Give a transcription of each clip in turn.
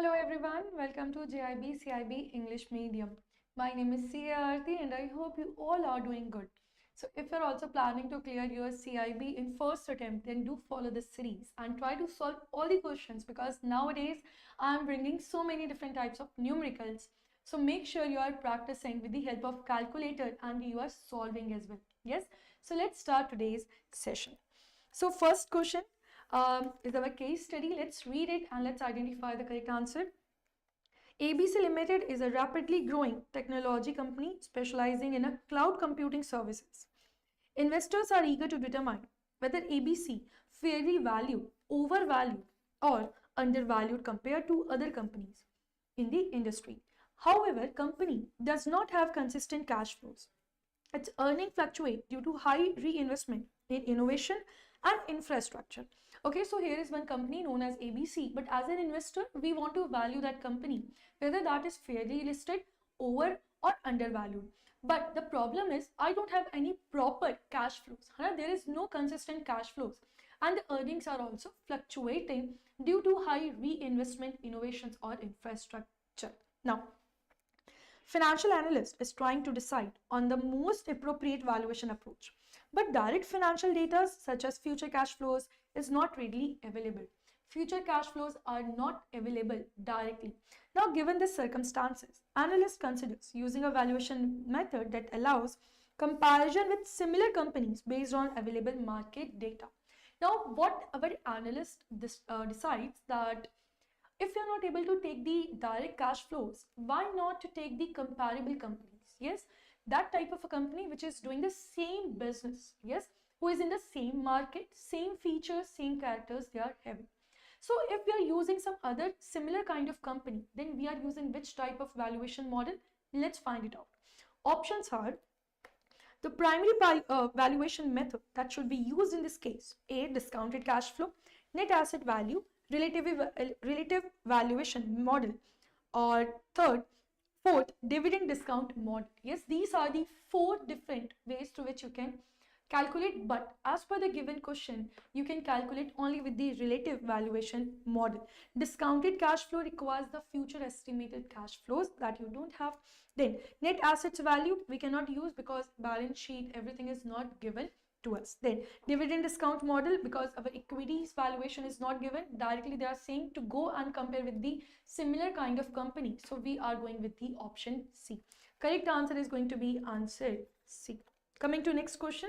Hello everyone, welcome to JIB CIB English Medium. My name is Aarti and I hope you all are doing good. So if you're also planning to clear your CIB in first attempt, then do follow this series and try to solve all the questions because nowadays I'm bringing so many different types of numericals. So make sure you are practicing with the help of calculator and you are solving as well. Yes, so let's start today's session. So first question is our case study. Let's read it and let's identify the correct answer. ABC Limited is a rapidly growing technology company specializing in a cloud computing services. Investors are eager to determine whether ABC fairly valued, overvalued, or undervalued compared to other companies in the industry. However, company does not have consistent cash flows. Its earnings fluctuate due to high reinvestment in innovation and infrastructure. Okay, so here is one company known as ABC, but as an investor, we want to value that company, whether that is fairly listed, over or undervalued. But the problem is, I don't have any proper cash flows. There is no consistent cash flows. And the earnings are also fluctuating due to high reinvestment, innovations or infrastructure. Now, financial analyst is trying to decide on the most appropriate valuation approach. But direct financial data such as future cash flows is not readily available. Future cash flows are not available directly. Now, given the circumstances, analyst considers using a valuation method that allows comparison with similar companies based on available market data. Now, what our analyst decides that if you're not able to take the direct cash flows, why not to take the comparable companies? Yes, that type of a company which is doing the same business, yes, who is in the same market, same features, same characters they are having. So if we are using some other similar kind of company, then we are using which type of valuation model? Let's find it out. Options are the primary valuation method that should be used in this case: A, discounted cash flow, net asset value, relative valuation model, or fourth, dividend discount model. Yes, these are the four different ways through which you can calculate, but as per the given question, you can calculate only with the relative valuation model. Discounted cash flow requires the future estimated cash flows that you don't have. Then net assets value we cannot use because balance sheet, everything is not given to us. Then dividend discount model, because our equities valuation is not given directly, they are saying to go and compare with the similar kind of company, so we are going with the option C. Correct answer is going to be answer C. Coming to next question.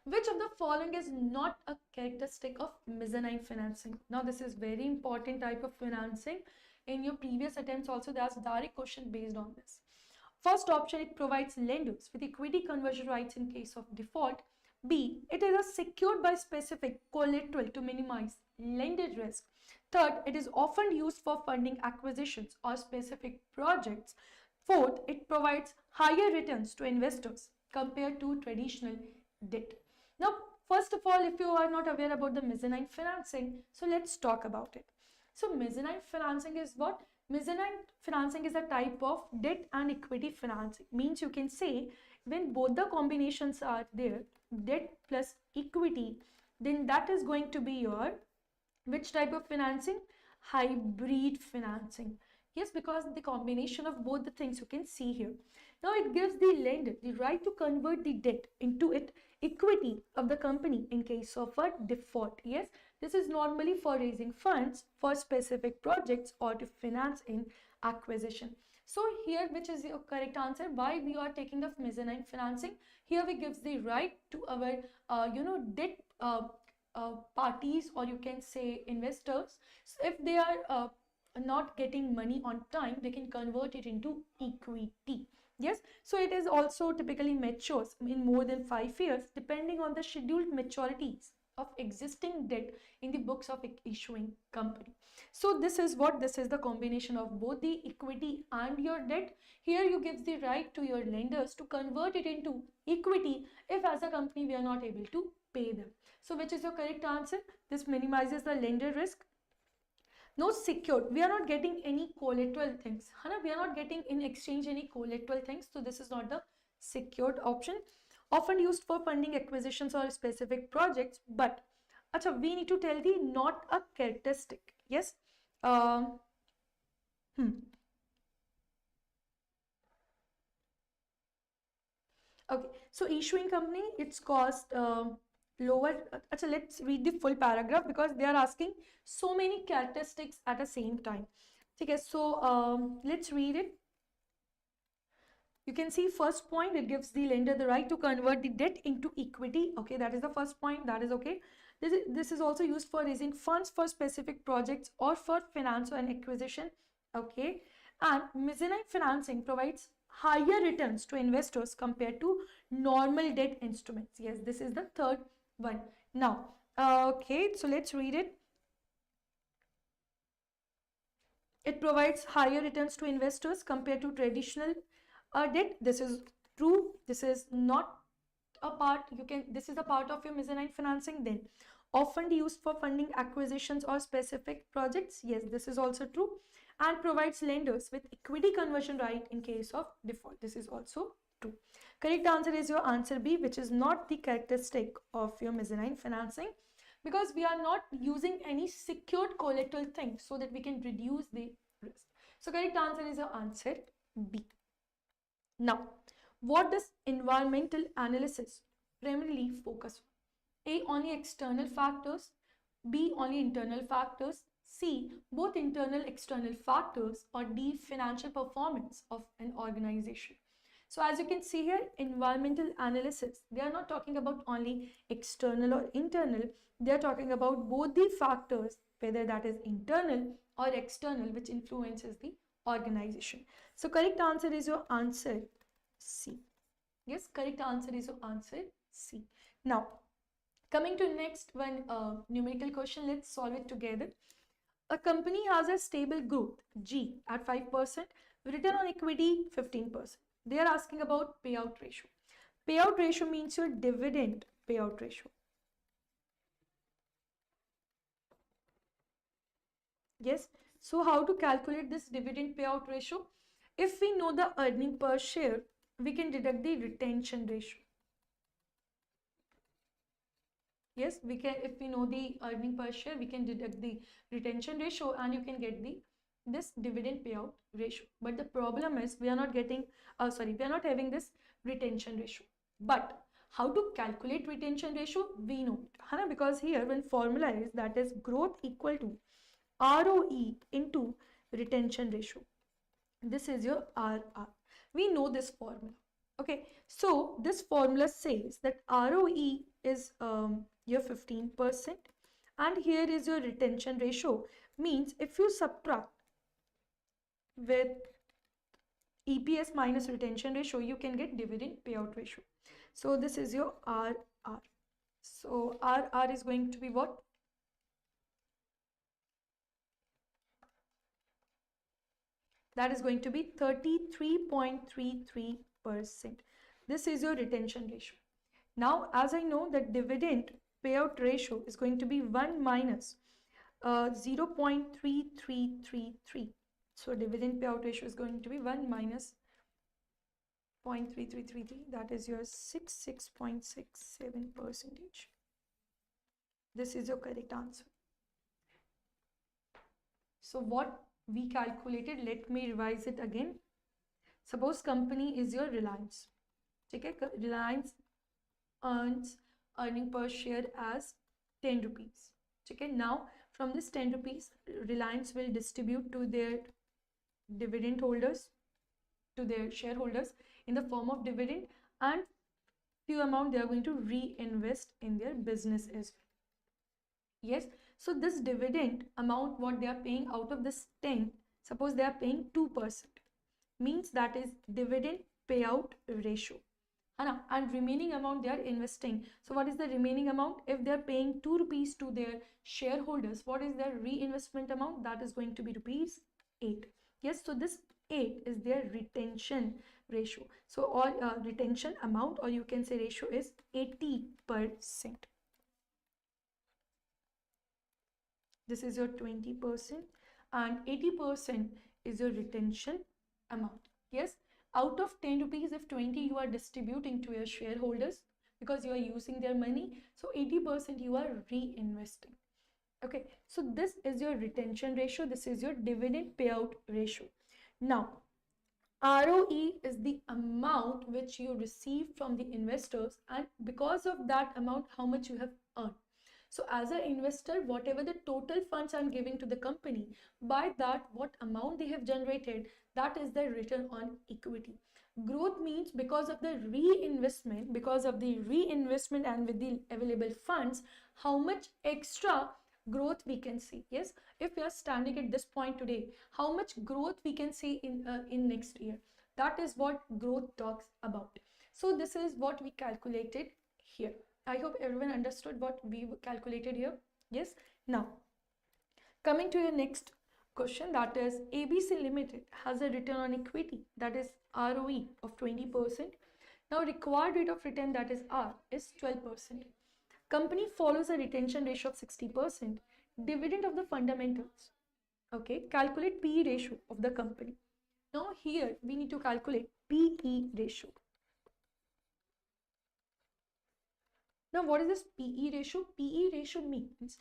Which of the following is not a characteristic of mezzanine financing? Now this is very important type of financing. In your previous attempts also there's direct question based on this. First option, it provides lenders with equity conversion rights in case of default. B, it is secured by specific collateral to minimize lender risk. Third, it is often used for funding acquisitions or specific projects. Fourth, it provides higher returns to investors compared to traditional debt. Now, first of all, if you are not aware about the mezzanine financing, so let's talk about it. So mezzanine financing is what? Mezzanine financing is a type of debt and equity financing. Means you can say when both the combinations are there, debt plus equity, then that is going to be your which type of financing? Hybrid financing. Yes, because the combination of both the things you can see here. Now it gives the lender the right to convert the debt into equity of the company in case of a default. Yes, this is normally for raising funds for specific projects or to finance in acquisition. So here, which is your correct answer? Why we are taking of mezzanine financing? Here we gives the right to our debt parties, or you can say investors. So if they are not getting money on time, they can convert it into equity. Yes, so it is also typically matures in more than 5 years depending on the scheduled maturities of existing debt in the books of issuing company. So this is the combination of both the equity and your debt. Here you give the right to your lenders to convert it into equity if as a company we are not able to pay them. So which is your correct answer? This minimizes the lender risk. No secured, we are not getting any collateral things. We are not getting in exchange any collateral things, so this is not the secured option. Often used for funding acquisitions or specific projects, but we need to tell the not a characteristic. Yes, Hmm. Okay, so issuing company, its cost lower. So let's read the full paragraph because they are asking so many characteristics at the same time. Okay, so let's read it. You can see first point, it gives the lender the right to convert the debt into equity. Okay, that is the first point. That is okay. This is also used for raising funds for specific projects or for finance and acquisition. Okay, and mezzanine financing provides higher returns to investors compared to normal debt instruments. Yes, this is the third one. Now, okay, so let's read it. It provides higher returns to investors compared to traditional debt. This is true. This is not a part. This is a part of your mezzanine financing. Then often used for funding acquisitions or specific projects. Yes, this is also true. And provides lenders with equity conversion right in case of default. This is also true. Correct answer is your answer B, which is not the characteristic of your mezzanine financing, because we are not using any secured collateral thing so that we can reduce the risk. So correct answer is your answer B. Now, what does environmental analysis primarily focus on? A, only external factors. B, only internal factors. C, both internal external factors. Or D, financial performance of an organization. So as you can see here, environmental analysis, they are not talking about only external or internal. They are talking about both the factors, whether that is internal or external, which influences the organization. So correct answer is your answer C. Yes, correct answer is your answer C. Now, coming to next one numerical question, let's solve it together. A company has a stable growth, G, at 5%, return on equity 15%. They are asking about payout ratio. Payout ratio means your dividend payout ratio. Yes. So how to calculate this dividend payout ratio? If we know the earning per share, we can deduct the retention ratio. Yes, we can. If we know the earning per share, we can deduct the retention ratio and you can get this dividend payout ratio. But the problem is we are not getting, we are not having this retention ratio. But how to calculate retention ratio? We know it, because here when formula is, that is growth equal to ROE into retention ratio. This is your RR. We know this formula. Okay, so this formula says that ROE is your 15% and here is your retention ratio. Means if you subtract with EPS minus retention ratio, you can get dividend payout ratio. So this is your RR. So RR is going to be what? That is going to be 33.33%. This is your retention ratio. Now, as I know that dividend payout ratio is going to be 1 minus 0.3333. So dividend payout ratio is going to be 1 minus 0.3333. That is your 66.67%. This is your correct answer. So what we calculated, let me revise it again. Suppose company is your Reliance. Okay, Reliance earns earning per share as 10 rupees. Okay, now from this 10 rupees, Reliance will distribute to their dividend holders, to their shareholders in the form of dividend, and few amount they are going to reinvest in their business as well. Yes, so this dividend amount what they are paying out of this 10, suppose they are paying 2%, means that is dividend payout ratio. And remaining amount they are investing. So what is the remaining amount? If they are paying 2 rupees to their shareholders, what is their reinvestment amount? That is going to be rupees 8. Yes, so this 8 is their retention ratio. So all retention amount, or you can say ratio, is 80%. This is your 20% and 80% is your retention amount. Yes, out of 10 rupees, if 20 you are distributing to your shareholders because you are using their money, so 80% you are reinvesting. Okay, so this is your retention ratio, this is your dividend payout ratio. Now ROE is the amount which you receive from the investors, and because of that amount, how much you have earned. So as an investor, whatever the total funds I'm giving to the company, by that, what amount they have generated, that is the return on equity. Growth means because of the reinvestment, and with the available funds, how much extra growth we can see. Yes, if we are standing at this point today, how much growth we can see in next year. That is what growth talks about. So this is what we calculated here. I hope everyone understood what we calculated here. Yes. Now coming to your next question, that is ABC Limited has a return on equity, that is ROE of 20%. Now required rate of return, that is R, is 12%. Company follows a retention ratio of 60%. Dividend of the fundamentals. Okay, calculate PE ratio of the company. Now here we need to calculate PE ratio. Now what is this PE ratio? PE ratio means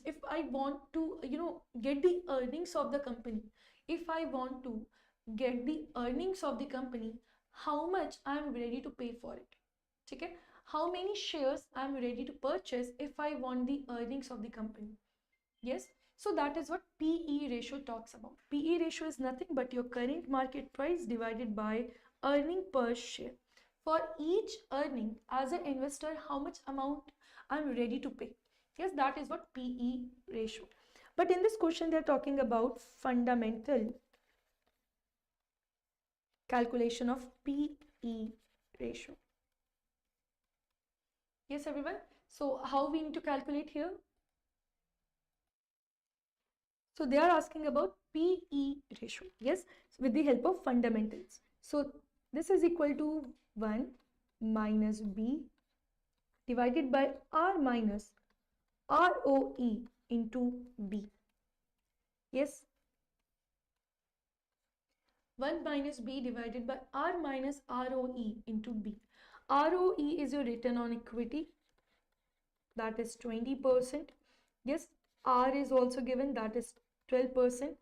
if I want to, get the earnings of the company, how much I am ready to pay for it. Okay, how many shares I am ready to purchase if I want the earnings of the company. Yes, so that is what PE ratio talks about. PE ratio is nothing but your current market price divided by earning per share. For each earning, as an investor, how much amount I'm ready to pay. Yes, that is what PE ratio. But in this question, they're talking about fundamental calculation of PE ratio. Yes, everyone. So how we need to calculate here? So they are asking about PE ratio. Yes, with the help of fundamentals. So this is equal to 1 minus B divided by R minus ROE into B. Yes, 1 minus B divided by R minus ROE into B. ROE is your return on equity, that is 20%. Yes, R is also given, that is 12%,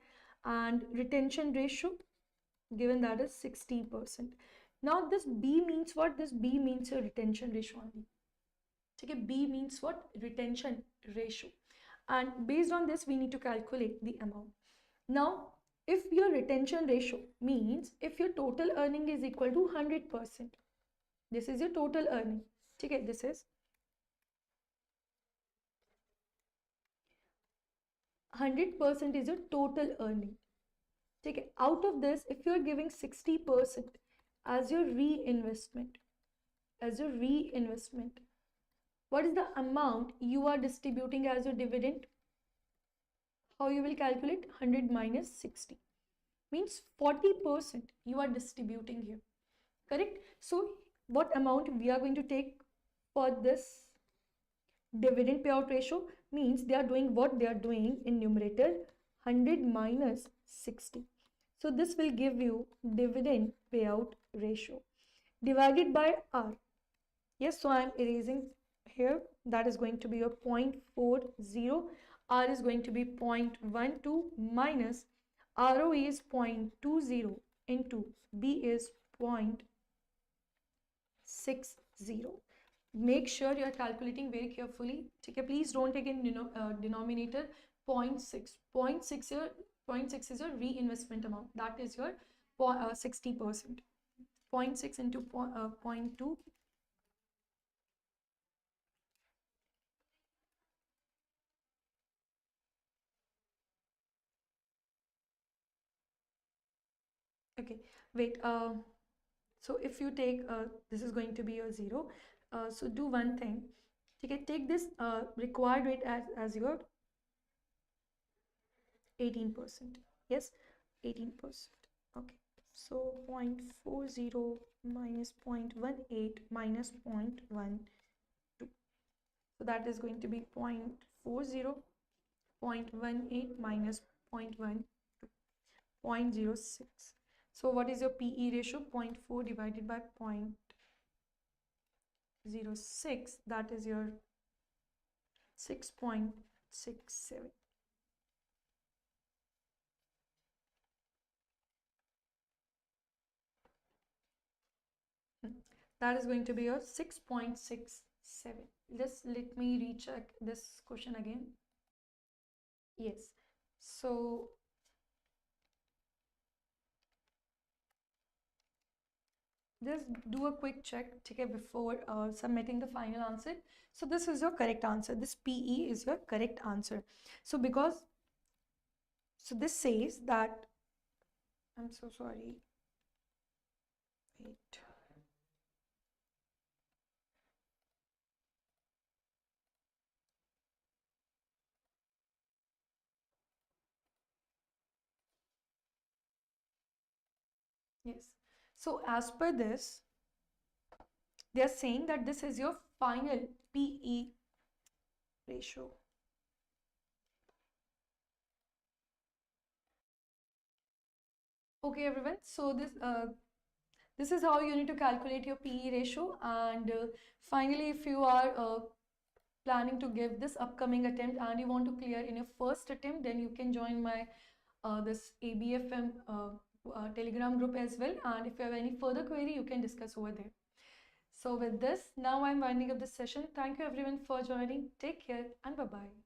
and retention ratio given, that is 60%. Now this B means what? This B means your retention ratio only. Okay, B means what? Retention ratio. And based on this, we need to calculate the amount. Now, if your retention ratio means if your total earning is equal to 100%, this is your total earning. Okay, this is 100% is your total earning. Okay, out of this, if you're giving 60% as your reinvestment, what is the amount you are distributing as your dividend? How you will calculate? 100 minus 60 means 40% you are distributing here. Correct? So what amount we are going to take for this dividend payout ratio means they are doing what they are doing in numerator, 100 minus 60. So this will give you dividend payout ratio divided by R. Yes, so I am erasing here. That is going to be a 0.40. R is going to be 0.12 minus ROE is 0.20 into B is 0.60. Make sure you are calculating very carefully. Okay, please don't take in denominator 0.6. 0.6 is your reinvestment amount. That is your 60%. 0.6 into 0.2. Okay, wait. So if you take this is going to be a 0. So do one thing. Okay, take this required rate as your 18%. Yes, 18%. Okay, so 0.40 minus 0.18 minus 0.12. So that is going to be 0.40, 0.18 minus 0.12, 0.06. So what is your PE ratio? 0.4 divided by 0.18. 0.06, that is your 6.67. That is going to be your 6.67. Just let me recheck this question again. Yes. So just do a quick check, okay, before submitting the final answer. So this is your correct answer. This PE is your correct answer. So this says that, I'm so sorry. Wait. Yes. So as per this, they are saying that this is your final PE ratio. Okay, everyone. So this is how you need to calculate your PE ratio. And finally, if you are planning to give this upcoming attempt and you want to clear in your first attempt, then you can join my this ABFM Telegram group as well. And if you have any further query, you can discuss over there. So with this, now I'm winding up this session. Thank you everyone for joining. Take care and bye-bye.